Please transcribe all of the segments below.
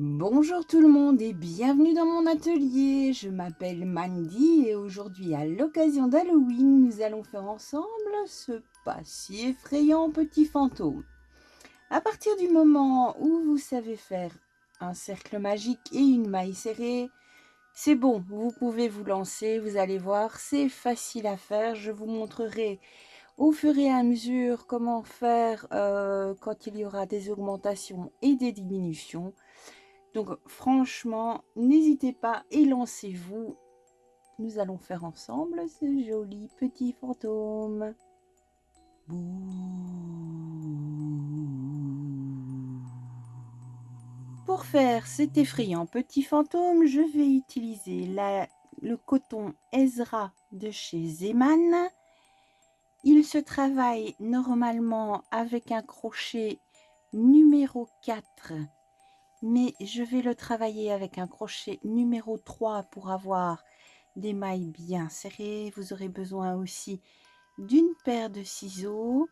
Bonjour tout le monde et bienvenue dans mon atelier. Je m'appelle Mandy et aujourd'hui, à l'occasion d'Halloween, nous allons faire ensemble ce pas si effrayant petit fantôme. À partir du moment où vous savez faire un cercle magique et une maille serrée, c'est bon, vous pouvez vous lancer, vous allez voir, c'est facile à faire. Je vous montrerai au fur et à mesure comment faire quand il y aura des augmentations et des diminutions. Donc franchement, n'hésitez pas et lancez-vous. Nous allons faire ensemble ce joli petit fantôme. Pour faire cet effrayant petit fantôme, je vais utiliser le coton Ezra de chez Zeman. Il se travaille normalement avec un crochet numéro 4. Mais je vais le travailler avec un crochet numéro 3 pour avoir des mailles bien serrées. Vous aurez besoin aussi d'une paire de ciseaux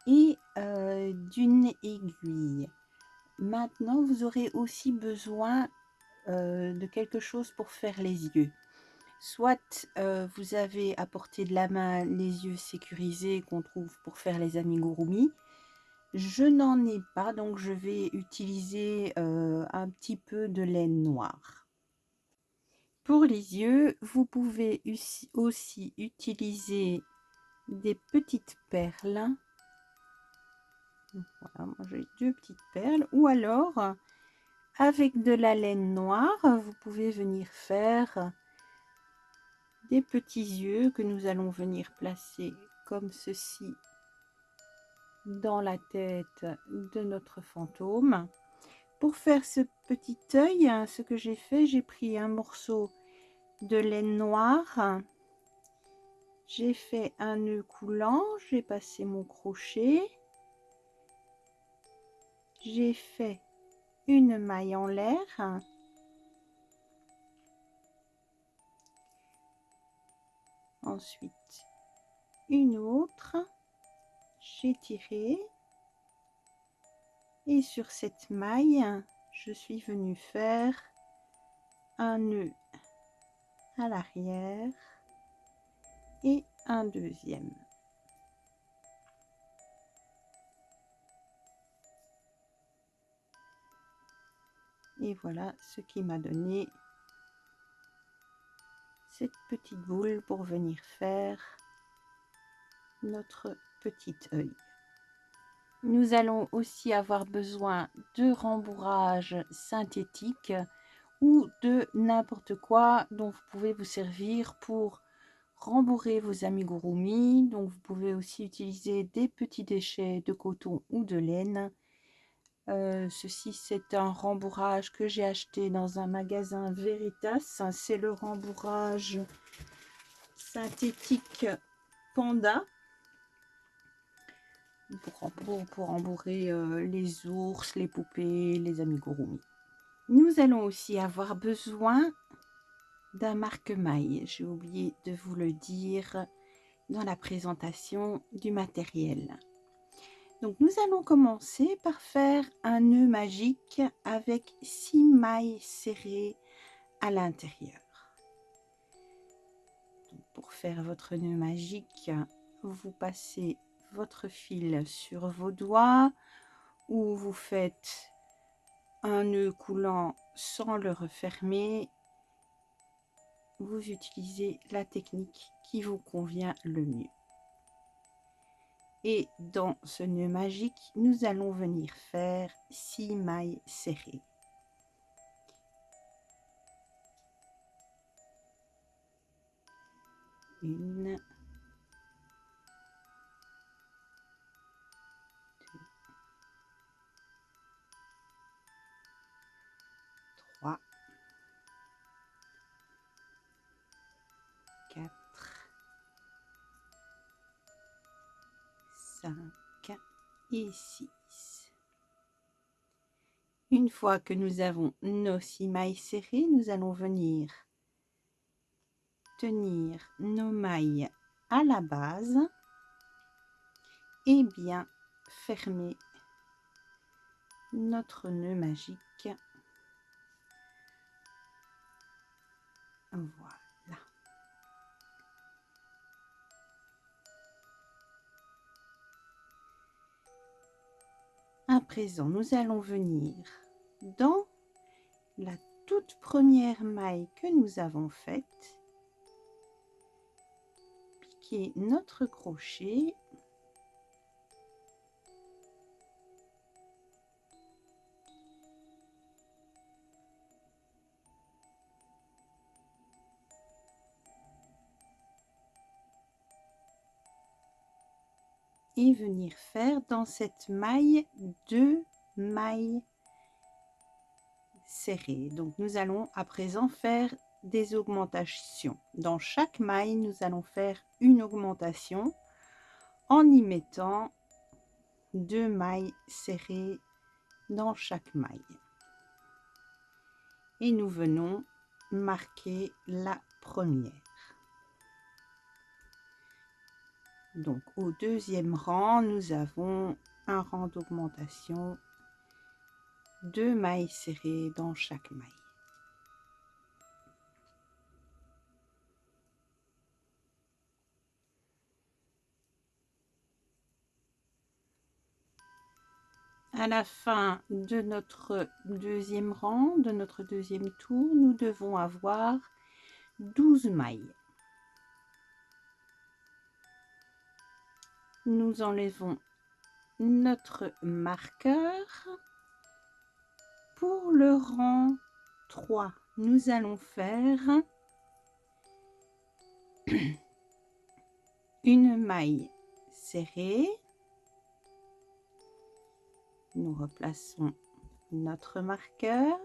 et d'une aiguille. Maintenant, vous aurez aussi besoin de quelque chose pour faire les yeux. Soit vous avez à portée de la main les yeux sécurisés qu'on trouve pour faire les amigurumi. Je n'en ai pas, donc je vais utiliser un petit peu de laine noire. Pour les yeux, vous pouvez aussi utiliser des petites perles. Voilà, moi j'ai 2 petites perles. Ou alors, avec de la laine noire, vous pouvez venir faire des petits yeux que nous allons venir placer comme ceci dans la tête de notre fantôme. Pour faire ce petit œil, ce que j'ai fait, j'ai pris un morceau de laine noire, j'ai fait un nœud coulant, j'ai passé mon crochet, j'ai fait une maille en l'air, ensuite une autre, j'ai tiré et sur cette maille, je suis venue faire un nœud à l'arrière et un deuxième. Et voilà ce qui m'a donné cette petite boule pour venir faire notre petit œil. Nous allons aussi avoir besoin de rembourrage synthétique ou de n'importe quoi dont vous pouvez vous servir pour rembourrer vos amigurumi. Donc vous pouvez aussi utiliser des petits déchets de coton ou de laine. Ceci c'est un rembourrage que j'ai acheté dans un magasin Veritas. C'est le rembourrage synthétique Panda. Pour rembourrer les ours, les poupées, les amigurumi. Nous allons aussi avoir besoin d'un marque-maille. J'ai oublié de vous le dire dans la présentation du matériel. Donc nous allons commencer par faire un nœud magique avec 6 mailles serrées à l'intérieur. Pour faire votre nœud magique, vous passez votre fil sur vos doigts ou vous faites un nœud coulant sans le refermer. Vous utilisez la technique qui vous convient le mieux. Et dans ce nœud magique, nous allons venir faire 6 mailles serrées. Une, 3, 4, 5 et 6. Une fois que nous avons nos 6 mailles serrées, nous allons venir tenir nos mailles à la base et bien fermer notre nœud magique Voilà. À présent, nous allons venir dans la toute première maille que nous avons faite, piquer notre crochet et venir faire dans cette maille 2 mailles serrées. Donc nous allons à présent faire des augmentations. Dans chaque maille, nous allons faire une augmentation en y mettant 2 mailles serrées dans chaque maille. Et nous venons marquer la première. Donc au deuxième rang, nous avons un rang d'augmentation, 2 mailles serrées dans chaque maille. À la fin de notre deuxième rang, de notre deuxième tour, nous devons avoir 12 mailles. Nous enlevons notre marqueur. Pour le rang 3, nous allons faire une maille serrée. Nous replaçons notre marqueur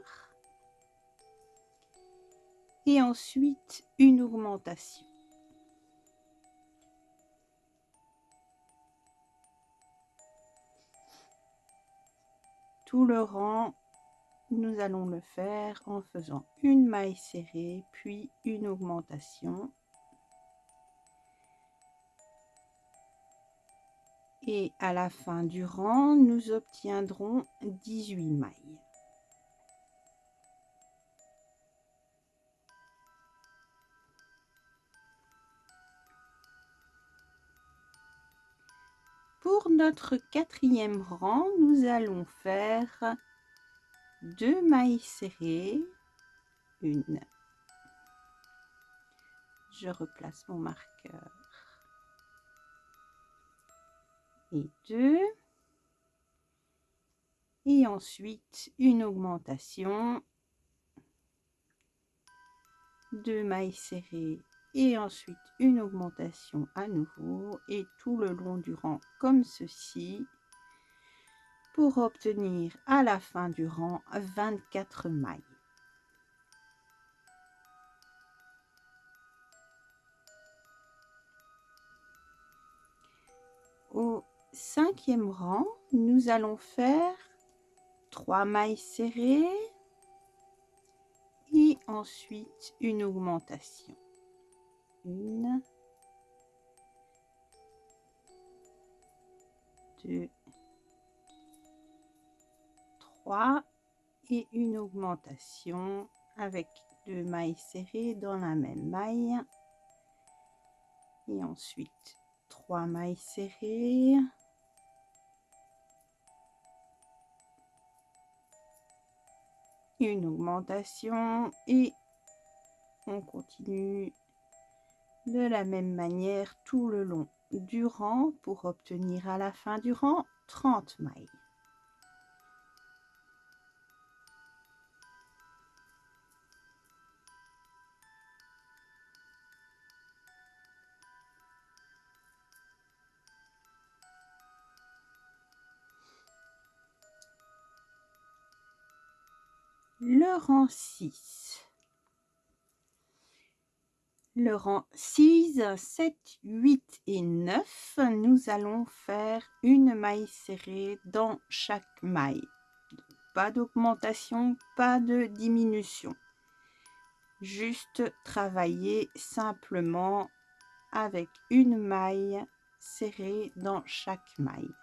et ensuite une augmentation. Tout le rang, nous allons le faire en faisant une maille serrée puis une augmentation. Et à la fin du rang, nous obtiendrons 18 mailles. Pour notre quatrième rang, nous allons faire 2 mailles serrées, une, je replace mon marqueur, et 2, et ensuite une augmentation, 2 mailles serrées et ensuite une augmentation à nouveau et tout le long du rang comme ceci pour obtenir à la fin du rang 24 mailles. Au cinquième rang, nous allons faire 3 mailles serrées et ensuite une augmentation. 1, 2, 3 et une augmentation avec 2 mailles serrées dans la même maille et ensuite 3 mailles serrées, une augmentation et on continue de la même manière tout le long du rang pour obtenir à la fin du rang 30 mailles. Le rang 6. Le rang 6, 7, 8 et 9, nous allons faire une maille serrée dans chaque maille. Pas d'augmentation, pas de diminution. Juste travailler simplement avec une maille serrée dans chaque maille.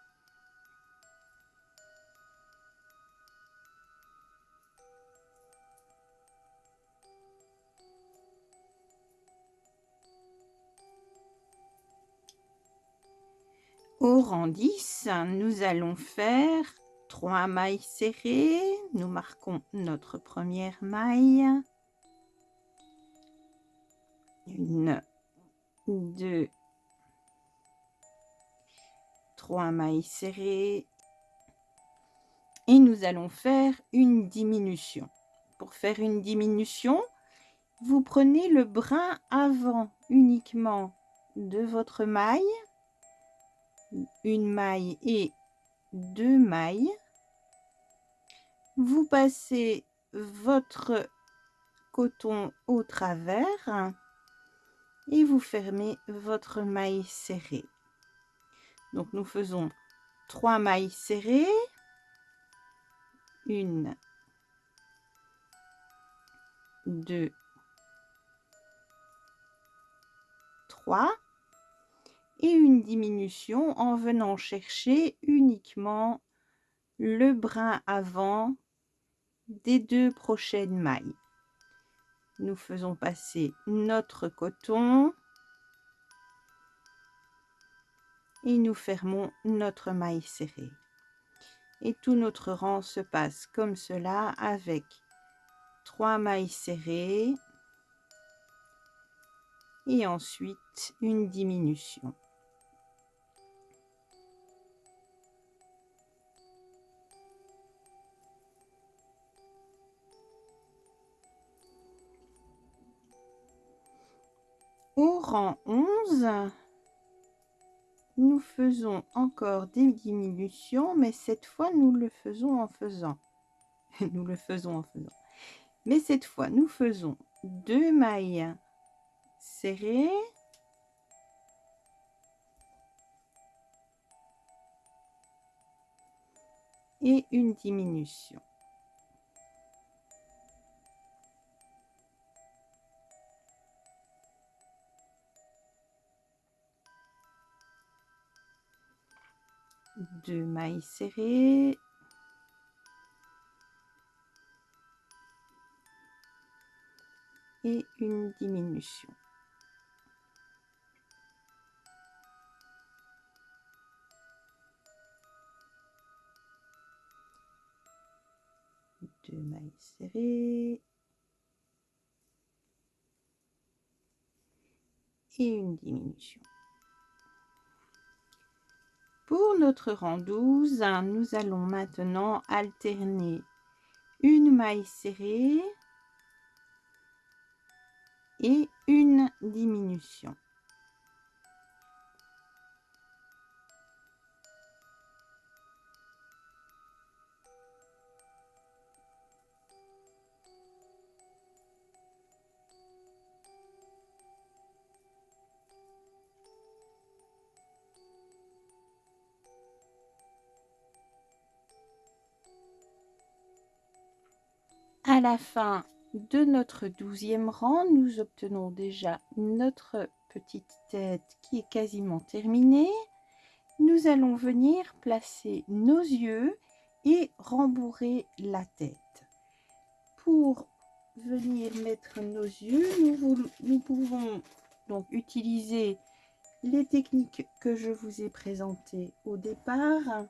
Au rang 10, nous allons faire 3 mailles serrées. Nous marquons notre première maille. 1, 2, 3 mailles serrées. Et nous allons faire une diminution. Pour faire une diminution, vous prenez le brin avant uniquement de votre maille, une maille et 2 mailles. Vous passez votre coton au travers et vous fermez votre maille serrée. Donc nous faisons 3 mailles serrées, 1, 2, 3 et une diminution en venant chercher uniquement le brin avant des 2 prochaines mailles. Nous faisons passer notre coton et nous fermons notre maille serrée. Et tout notre rang se passe comme cela avec 3 mailles serrées et ensuite une diminution. Au rang 11, nous faisons encore des diminutions, mais cette fois nous le faisons en faisant. Mais cette fois nous faisons 2 mailles serrées et une diminution. Deux mailles serrées et une diminution. Deux mailles serrées et une diminution. Pour notre rang 12, nous allons maintenant alterner une maille serrée et une diminution. À la fin de notre 12e rang, nous obtenons déjà notre petite tête qui est quasiment terminée. Nous allons venir placer nos yeux et rembourrer la tête. Pour venir mettre nos yeux, nous pouvons donc utiliser les techniques que je vous ai présentées au départ.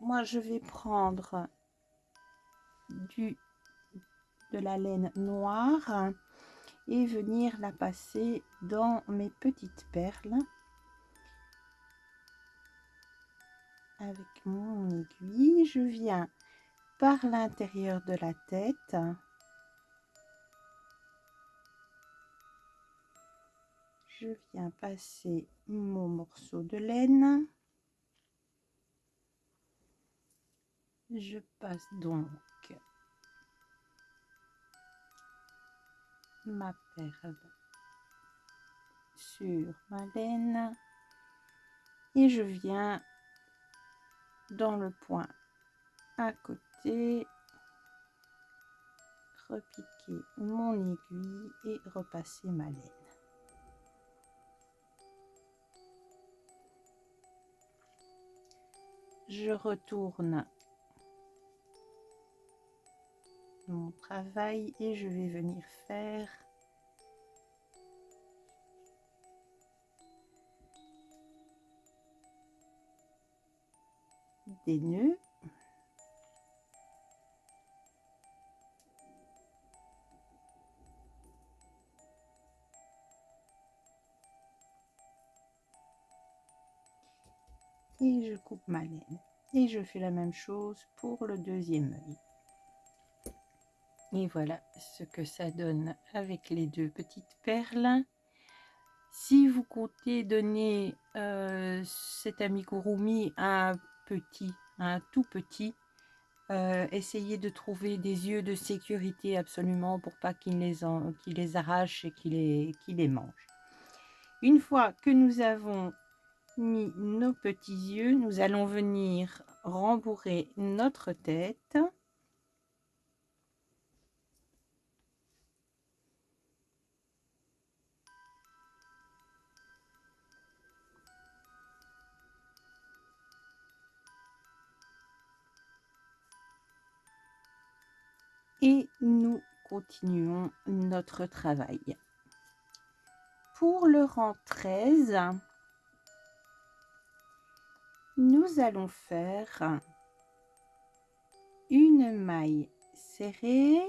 Moi, je vais prendre de la laine noire et venir la passer dans mes petites perles avec mon aiguille. Je viens par l'intérieur de la tête je viens passer mon morceau de laine. Je passe donc ma perle sur ma laine et je viens dans le point à côté repiquer mon aiguille et repasser ma laine. Je retourne mon travail et je vais venir faire des nœuds. Et je coupe ma laine. Et je fais la même chose pour le deuxième œil. Et voilà ce que ça donne avec les deux petites perles. Si vous comptez donner cet amigurumi à un tout petit, essayez de trouver des yeux de sécurité absolument pour pas qu'il les arrache et qu'il les mange. Une fois que nous avons mis nos petits yeux, nous allons venir rembourrer notre tête. Et nous continuons notre travail. Pour le rang 13, nous allons faire une maille serrée,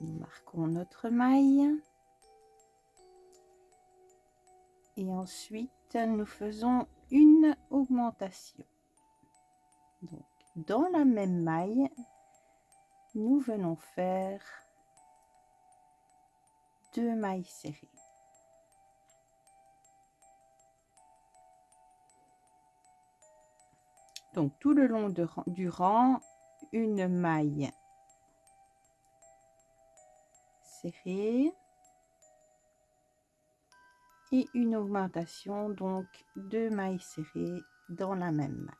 nous marquons notre maille et ensuite nous faisons une augmentation. Donc, dans la même maille, nous venons faire 2 mailles serrées. Donc tout le long du rang, une maille serrée et une augmentation, donc 2 mailles serrées dans la même maille.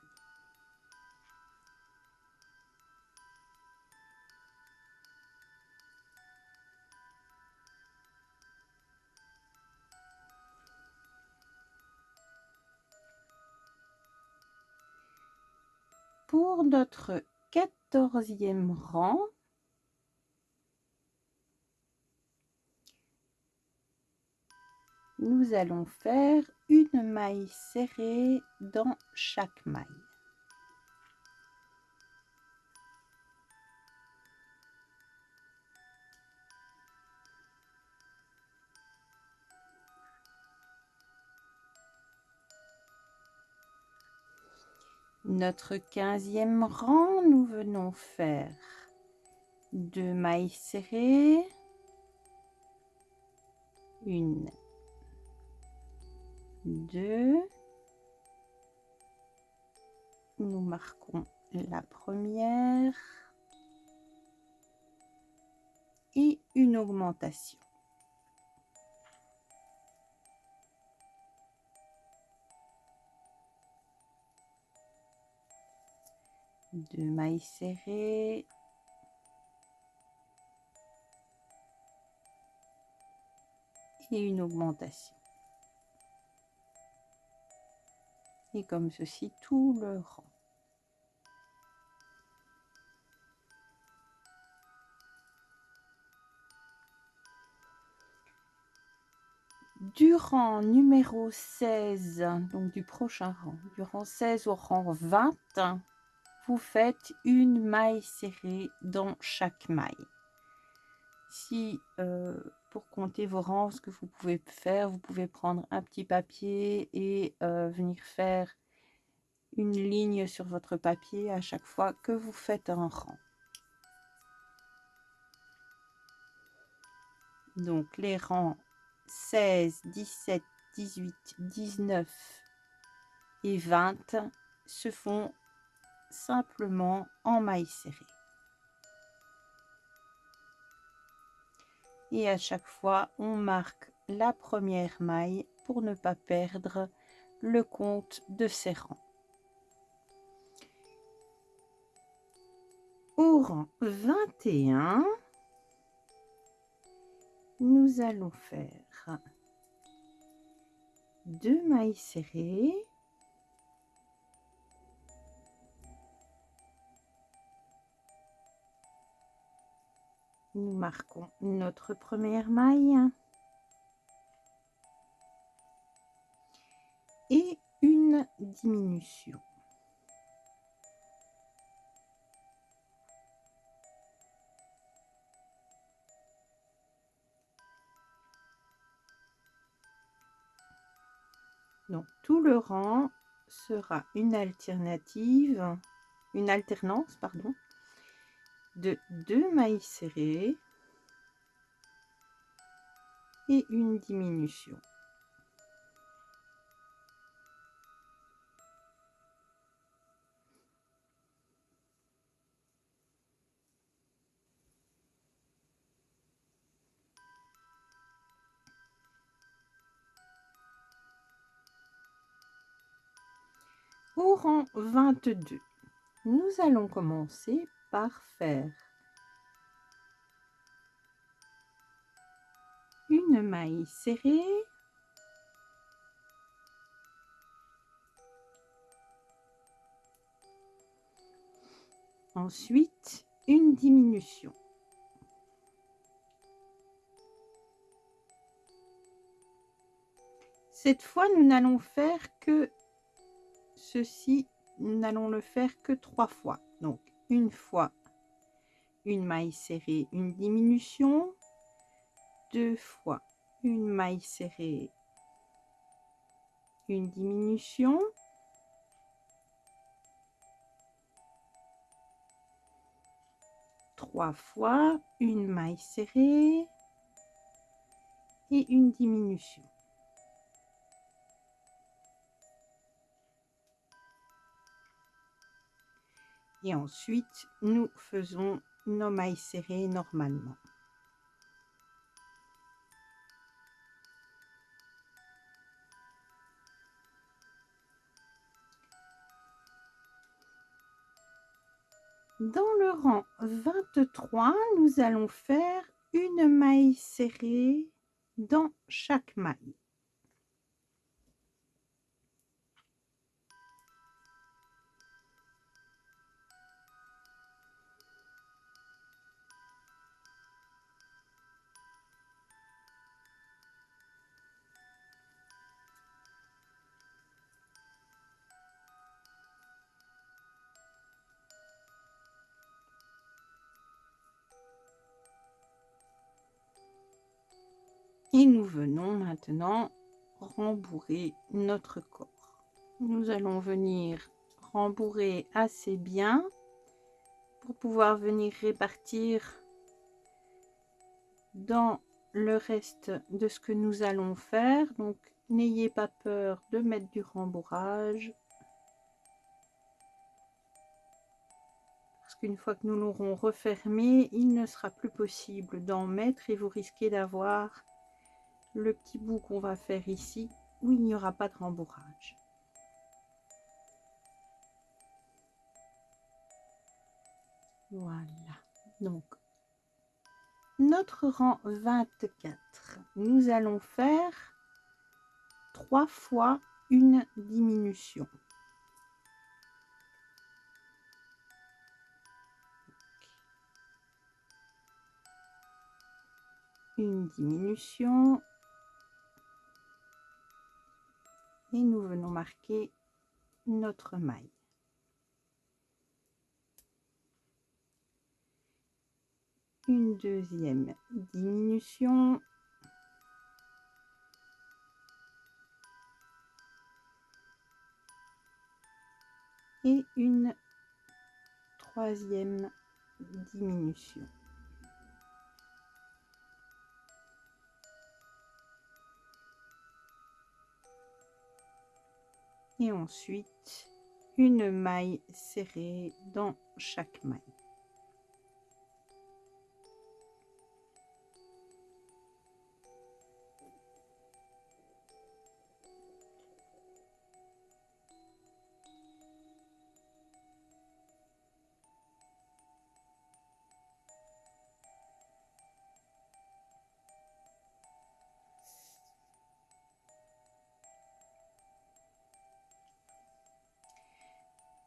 Pour notre 14e rang, nous allons faire une maille serrée dans chaque maille. Notre 15e rang, nous venons faire 2 mailles serrées, une, 2, nous marquons la première et une augmentation. Deux mailles serrées, et une augmentation. Et comme ceci, tout le rang. Du rang numéro 16, donc du prochain rang, du rang 16 au rang 20, vous faites une maille serrée dans chaque maille. Si pour compter vos rangs, ce que vous pouvez faire, vous pouvez prendre un petit papier et venir faire une ligne sur votre papier à chaque fois que vous faites un rang. Donc les rangs 16, 17, 18, 19 et 20 se font simplement en maille serrée. Et à chaque fois, on marque la première maille pour ne pas perdre le compte de ces rangs. Au rang 21, nous allons faire 2 mailles serrées, nous marquons notre première maille diminution. Donc tout le rang sera une alternance, pardon, de 2 mailles serrées et une diminution. Au rang 22, nous allons commencer par faire une maille serrée, ensuite une diminution. Cette fois, nous n'allons faire que ceci, nous n'allons le faire que 3 fois. Donc, une fois une maille serrée, une diminution, 2 fois une maille serrée, une diminution, 3 fois une maille serrée et une diminution. Et ensuite, nous faisons nos mailles serrées normalement. Dans le rang 23, nous allons faire une maille serrée dans chaque maille. Et nous venons maintenant rembourrer notre corps. Nous allons venir rembourrer assez bien pour pouvoir venir répartir dans le reste de ce que nous allons faire. Donc n'ayez pas peur de mettre du rembourrage, parce qu'une fois que nous l'aurons refermé, il ne sera plus possible d'en mettre et vous risquez d'avoir le petit bout qu'on va faire ici où il n'y aura pas de rembourrage. Voilà, donc notre rang 24, nous allons faire 3 fois une diminution. Une diminution et nous venons marquer notre maille. Une deuxième diminution et une troisième diminution. Et ensuite une maille serrée dans chaque maille.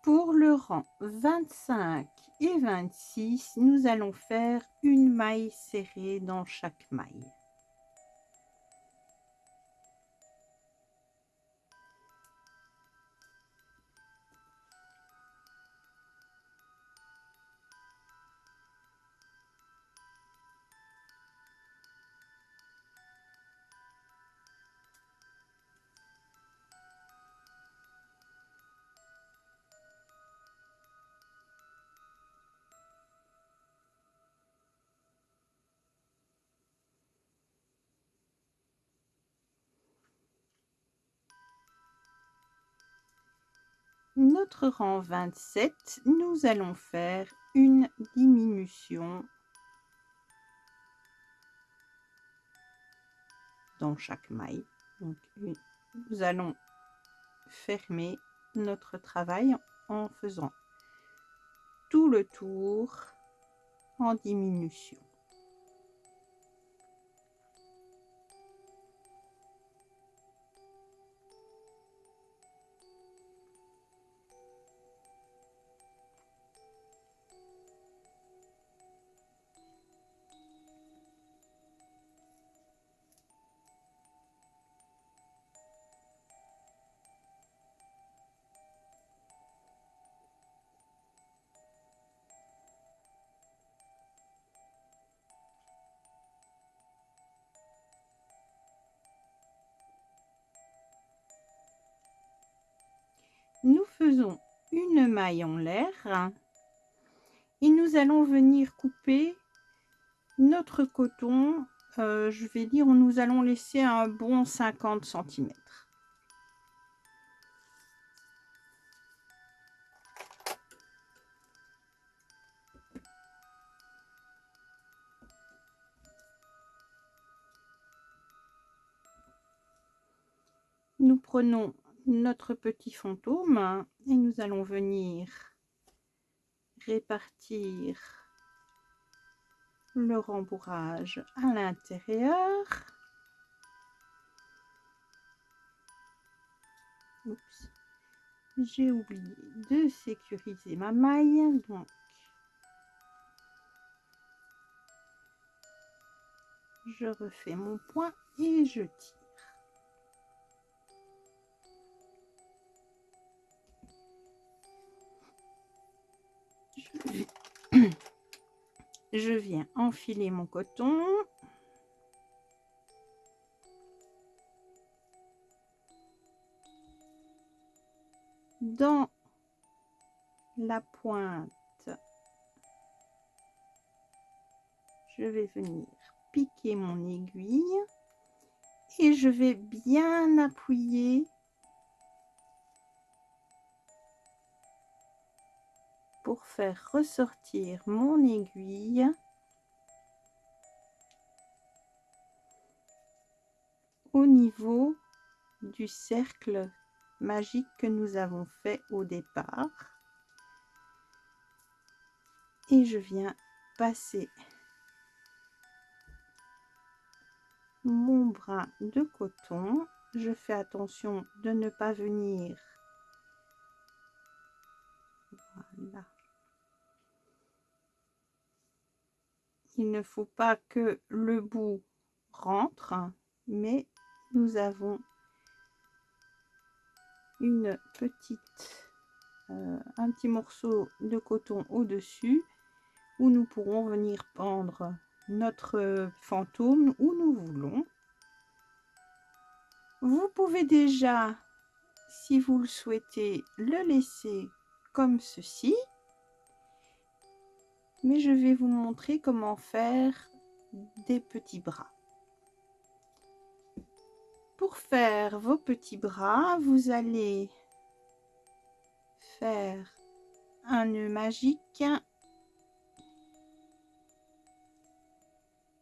Pour le rang 25 et 26, nous allons faire une maille serrée dans chaque maille. notre rang 27, nous allons faire une diminution dans chaque maille. Donc, nous allons fermer notre travail en faisant tout le tour en diminution. Nous faisons une maille en l'air et nous allons venir couper notre coton. Je vais dire, nous allons laisser un bon 50 cm. Nous prenons notre petit fantôme et nous allons venir répartir le rembourrage à l'intérieur. Oups, j'ai oublié de sécuriser ma maille, donc je refais mon point et je tire. Je viens enfiler mon coton. Dans la pointe, je vais venir piquer mon aiguille et je vais bien appuyer pour faire ressortir mon aiguille au niveau du cercle magique que nous avons fait au départ. Et je viens passer mon brin de coton. Je fais attention de ne pas venir. Voilà. Il ne faut pas que le bout rentre, mais nous avons une petite, un petit morceau de coton au-dessus où nous pourrons venir pendre notre fantôme où nous voulons. Vous pouvez déjà, si vous le souhaitez, le laisser comme ceci. Mais je vais vous montrer comment faire des petits bras. Pour faire vos petits bras, vous allez faire un nœud magique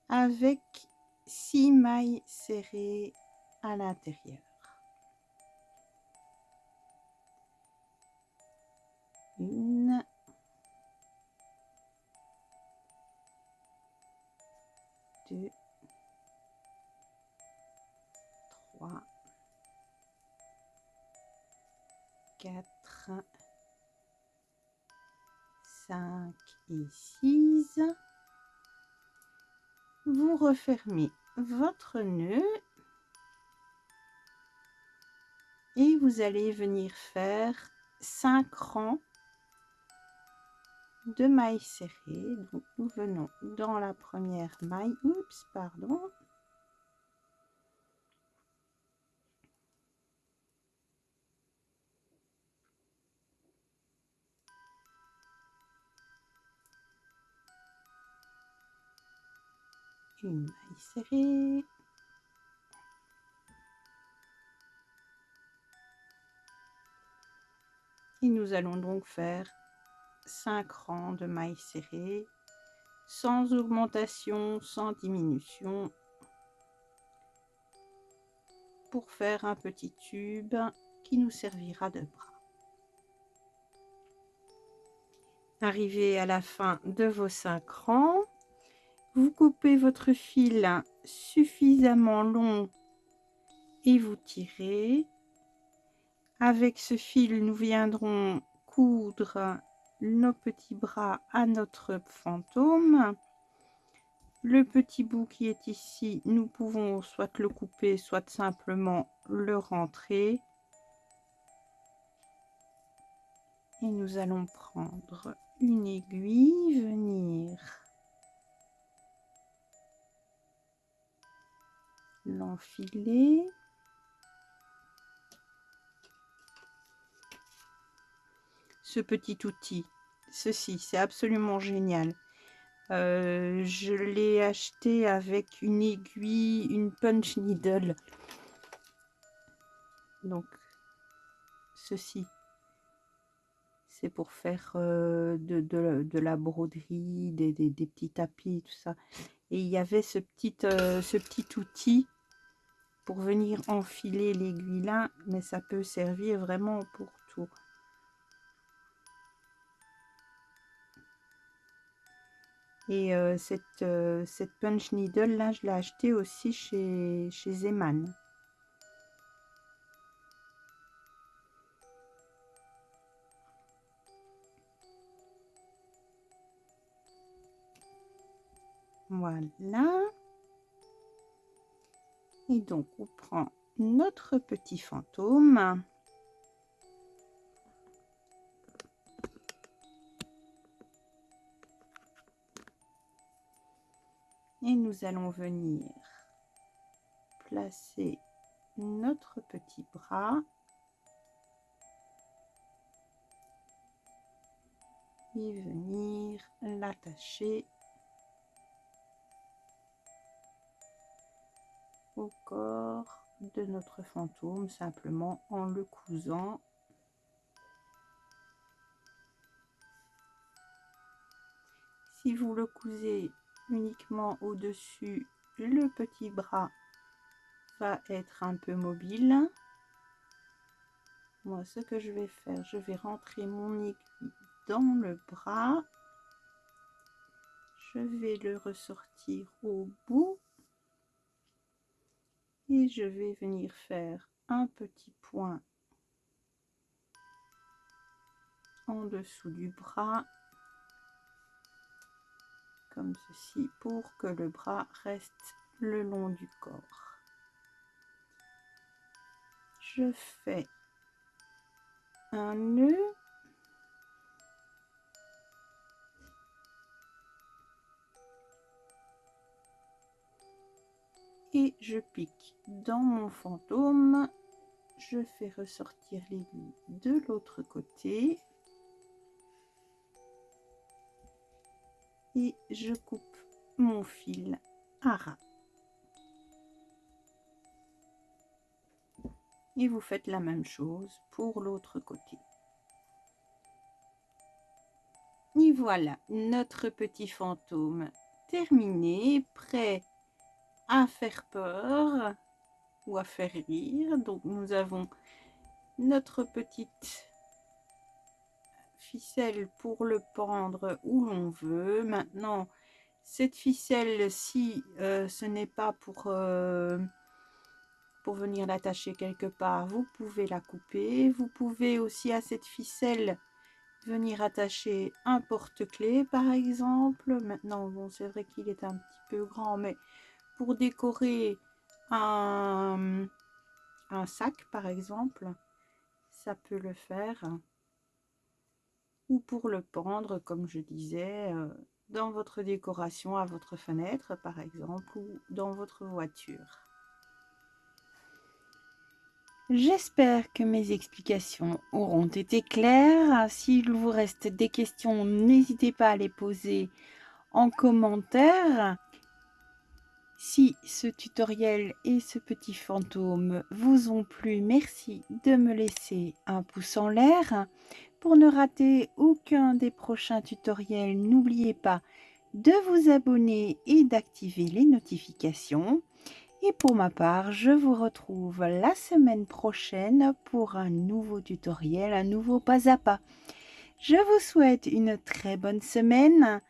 avec 6 mailles serrées à l'intérieur. Une, deux, trois, quatre, 5 et 6. Vous refermez votre nœud et vous allez venir faire 5 rangs de mailles serrées. Donc nous venons dans la première maille, une maille serrée, Et nous allons donc faire 5 rangs de mailles serrées, sans augmentation, sans diminution, pour faire un petit tube qui nous servira de bras. Arrivé à la fin de vos 5 rangs, vous coupez votre fil suffisamment long et vous tirez. Avec ce fil, nous viendrons coudre nos petits bras à notre fantôme. Le petit bout qui est ici, nous pouvons soit le couper, soit simplement le rentrer. Et nous allons prendre une aiguille, venir l'enfiler. Ce petit outil, ceci, c'est absolument génial. Je l'ai acheté avec une aiguille, une punch needle. Donc, ceci, c'est pour faire de la broderie, des petits tapis, tout ça. Et il y avait ce petit outil pour venir enfiler l'aiguille là, mais ça peut servir vraiment pour tout. Et cette punch needle là, je l'ai achetée aussi chez Zeman. Voilà. Et donc on prend notre petit fantôme. Et nous allons venir placer notre petit bras et venir l'attacher au corps de notre fantôme, simplement en le cousant. Si vous le cousez uniquement au-dessus, le petit bras va être un peu mobile. Moi, ce que je vais faire, je vais rentrer mon aiguille dans le bras. Je vais le ressortir au bout. Et je vais venir faire un petit point en dessous du bras, comme ceci, pour que le bras reste le long du corps. Je fais un nœud. Et je pique dans mon fantôme. Je fais ressortir l'aiguille de l'autre côté. Et je coupe mon fil à ras. Et vous faites la même chose pour l'autre côté. Et voilà, notre petit fantôme terminé, prêt à faire peur ou à faire rire. Donc nous avons notre petite ficelle pour le pendre où l'on veut. Maintenant, cette ficelle, si ce n'est pas pour venir l'attacher quelque part, vous pouvez la couper. Vous pouvez aussi à cette ficelle venir attacher un porte-clés par exemple. Maintenant, bon, c'est vrai qu'il est un petit peu grand, mais pour décorer un sac par exemple, ça peut le faire. Ou pour le pendre, comme je disais, dans votre décoration à votre fenêtre par exemple, ou dans votre voiture. J'espère que mes explications auront été claires. S'il vous reste des questions, n'hésitez pas à les poser en commentaire. Si ce tutoriel et ce petit fantôme vous ont plu, merci de me laisser un pouce en l'air. Pour ne rater aucun des prochains tutoriels, n'oubliez pas de vous abonner et d'activer les notifications. Et pour ma part, je vous retrouve la semaine prochaine pour un nouveau tutoriel, un nouveau pas à pas. Je vous souhaite une très bonne semaine.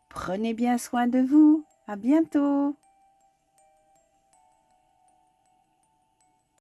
Prenez bien soin de vous. À bientôt.